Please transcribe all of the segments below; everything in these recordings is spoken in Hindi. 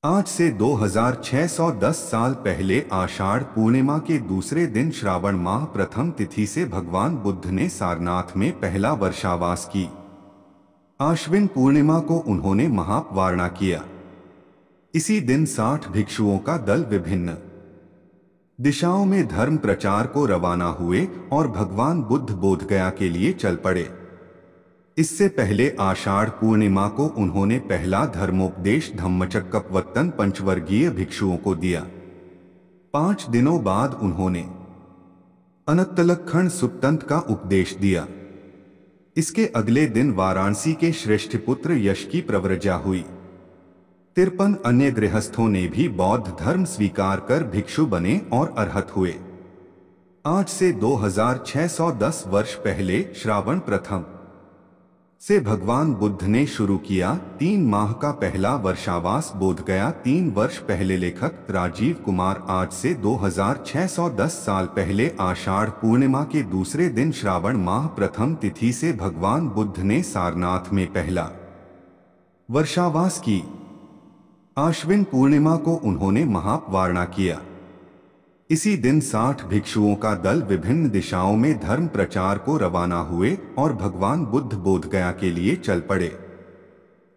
आज से 2610 साल पहले आषाढ़ पूर्णिमा के दूसरे दिन श्रावण माह प्रथम तिथि से भगवान बुद्ध ने सारनाथ में पहला वर्षावास की। आश्विन पूर्णिमा को उन्होंने महापवारणा किया। इसी दिन 60 भिक्षुओं का दल विभिन्न दिशाओं में धर्म प्रचार को रवाना हुए और भगवान बुद्ध बोधगया के लिए चल पड़े। इससे पहले आषाढ़ पूर्णिमा को उन्होंने पहला धर्मोपदेश धम्मचक्कपवत्तन पंचवर्गीय भिक्षुओं को दिया। 5 दिनों बाद उन्होंने अनत्तलक्षण सुप्तंत का उपदेश दिया। इसके अगले दिन वाराणसी के श्रेष्ठ पुत्र यश की प्रव्रजा हुई। 53 अन्य गृहस्थों ने भी बौद्ध धर्म स्वीकार कर भिक्षु बने और अरहत हुए। आज से 2610 वर्ष पहले श्रावण प्रथम से भगवान बुद्ध ने शुरू किया 3 माह का पहला वर्षावास बोधगया। 3 वर्ष पहले लेखक राजीव कुमार आज से 2610 साल पहले आषाढ़ पूर्णिमा के दूसरे दिन श्रावण माह प्रथम तिथि से भगवान बुद्ध ने सारनाथ में पहला वर्षावास की। आश्विन पूर्णिमा को उन्होंने महापवारणा किया। इसी दिन 60 भिक्षुओं का दल विभिन्न दिशाओं में धर्म प्रचार को रवाना हुए और भगवान बुद्ध बोधगया के लिए चल पड़े।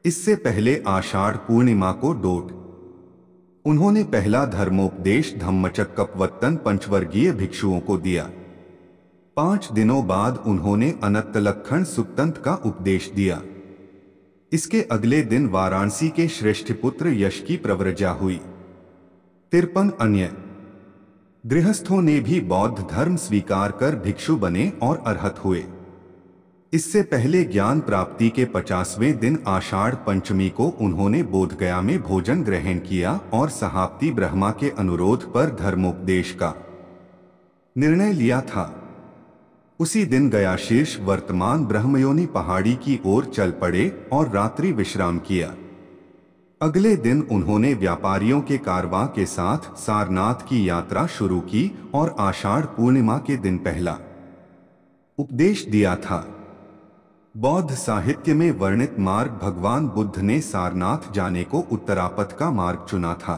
इससे पहले आषाढ़ पूर्णिमा को डोट उन्होंने पहला धर्मोपदेश धम्मचक्कपवत्तन पंचवर्गीय भिक्षुओं को दिया। 5 दिनों बाद उन्होंने अनत्तलक्षण सुप्तंत का उपदेश दिया। इसके अगले दिन वाराणसी के श्रेष्ठ पुत्र यश की प्रव्रजा हुई। 53 अन्य गृहस्थों ने भी बौद्ध धर्म स्वीकार कर भिक्षु बने और अरहत हुए। इससे पहले ज्ञान प्राप्ति के 50वें दिन आषाढ़ पंचमी को उन्होंने बोधगया में भोजन ग्रहण किया और सहाप्ती ब्रह्मा के अनुरोध पर धर्मोपदेश का निर्णय लिया था। उसी दिन गया शीर्ष वर्तमान ब्रह्मयोनी पहाड़ी की ओर चल पड़े और रात्रि विश्राम किया। अगले दिन उन्होंने व्यापारियों के कारवां के साथ सारनाथ की यात्रा शुरू की और आषाढ़ पूर्णिमा के दिन पहला उपदेश दिया था। बौद्ध साहित्य में वर्णित मार्ग भगवान बुद्ध ने सारनाथ जाने को उत्तरापथ का मार्ग चुना था।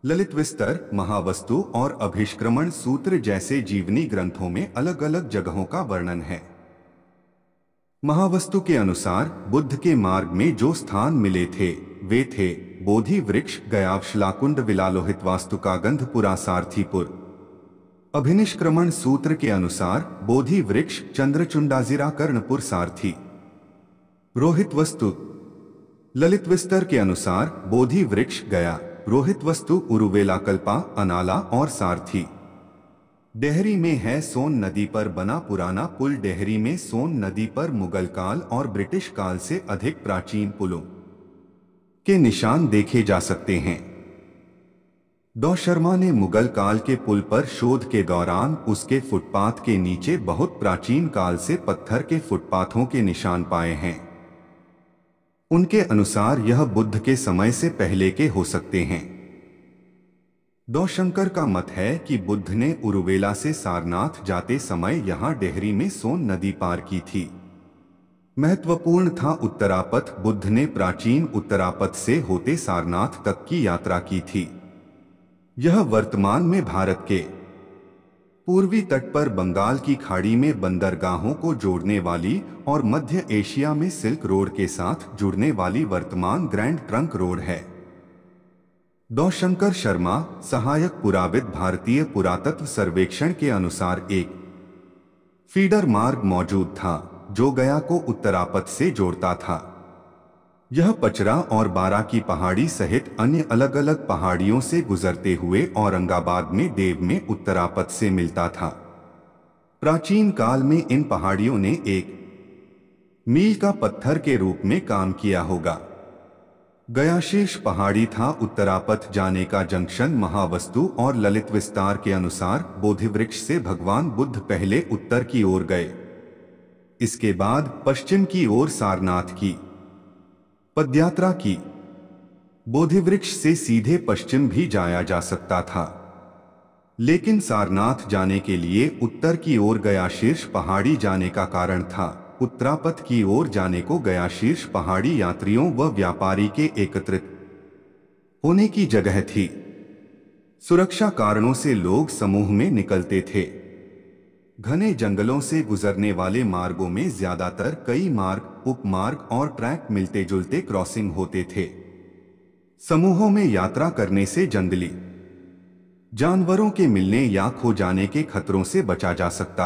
ललित विस्तर, महावस्तु और अभिष्क्रमण सूत्र जैसे जीवनी ग्रंथों में अलग अलग जगहों का वर्णन है। महावस्तु के अनुसार बुद्ध के मार्ग में जो स्थान मिले थे वे थे बोधि वृक्ष गयावशलाकुंड विलालोहित वास्तुकागंधपुरा सारथीपुर। अभिनिष्क्रमण सूत्र के अनुसार बोधि वृक्ष चंद्रचुंडाजिरा कर्णपुर सारथी। रोहित वस्तु ललित विस्तर के अनुसार बोधि वृक्ष गया, रोहित वस्तु उरुवेलाकल्पा, अनाला और सारथी। डेहरी में है सोन नदी पर बना पुराना पुल। डेहरी में सोन नदी पर मुगल काल और ब्रिटिश काल से अधिक प्राचीन पुलों के निशान देखे जा सकते हैं। डॉ शर्मा ने मुगल काल के पुल पर शोध के दौरान उसके फुटपाथ के नीचे बहुत प्राचीन काल से पत्थर के फुटपाथों के निशान पाए हैं। उनके अनुसार यह बुद्ध के समय से पहले के हो सकते हैं। डॉ शंकर का मत है कि बुद्ध ने उरुवेला से सारनाथ जाते समय यहां डेहरी में सोन नदी पार की थी। महत्वपूर्ण था उत्तरापथ। बुद्ध ने प्राचीन उत्तरापथ से होते सारनाथ तक की यात्रा की थी। यह वर्तमान में भारत के पूर्वी तट पर बंगाल की खाड़ी में बंदरगाहों को जोड़ने वाली और मध्य एशिया में सिल्क रोड के साथ जुड़ने वाली वर्तमान ग्रैंड ट्रंक रोड है। डॉ शंकर शर्मा, सहायक पुराविद, भारतीय पुरातत्व सर्वेक्षण के अनुसार एक फीडर मार्ग मौजूद था जो गया को उत्तरापथ से जोड़ता था। यह पचरा और बारा की पहाड़ी सहित अन्य अलग अलग पहाड़ियों से गुजरते हुए औरंगाबाद में देव में उत्तरापथ से मिलता था। प्राचीन काल में इन पहाड़ियों ने एक मील का पत्थर के रूप में काम किया होगा। गया शीर्ष पहाड़ी था उत्तरापथ जाने का जंक्शन। महावस्तु और ललित विस्तार के अनुसार बोधिवृक्ष से भगवान बुद्ध पहले उत्तर की ओर गए, इसके बाद पश्चिम की ओर सारनाथ की पदयात्रा की। बोधिवृक्ष से सीधे पश्चिम भी जाया जा सकता था, लेकिन सारनाथ जाने के लिए उत्तर की ओर गया शीर्ष पहाड़ी जाने का कारण था। उत्तरापथ की ओर जाने को गया शीर्ष पहाड़ी यात्रियों व व्यापारी के एकत्रित होने की जगह थी। सुरक्षा कारणों से लोग समूह में निकलते थे। घने जंगलों से गुजरने वाले मार्गों में ज्यादातर कई मार्ग, उपमार्ग और ट्रैक मिलते जुलते क्रॉसिंग होते थे। समूहों में यात्रा करने से जंगली जानवरों के मिलने या खो जाने के खतरों से बचा जा सकता था।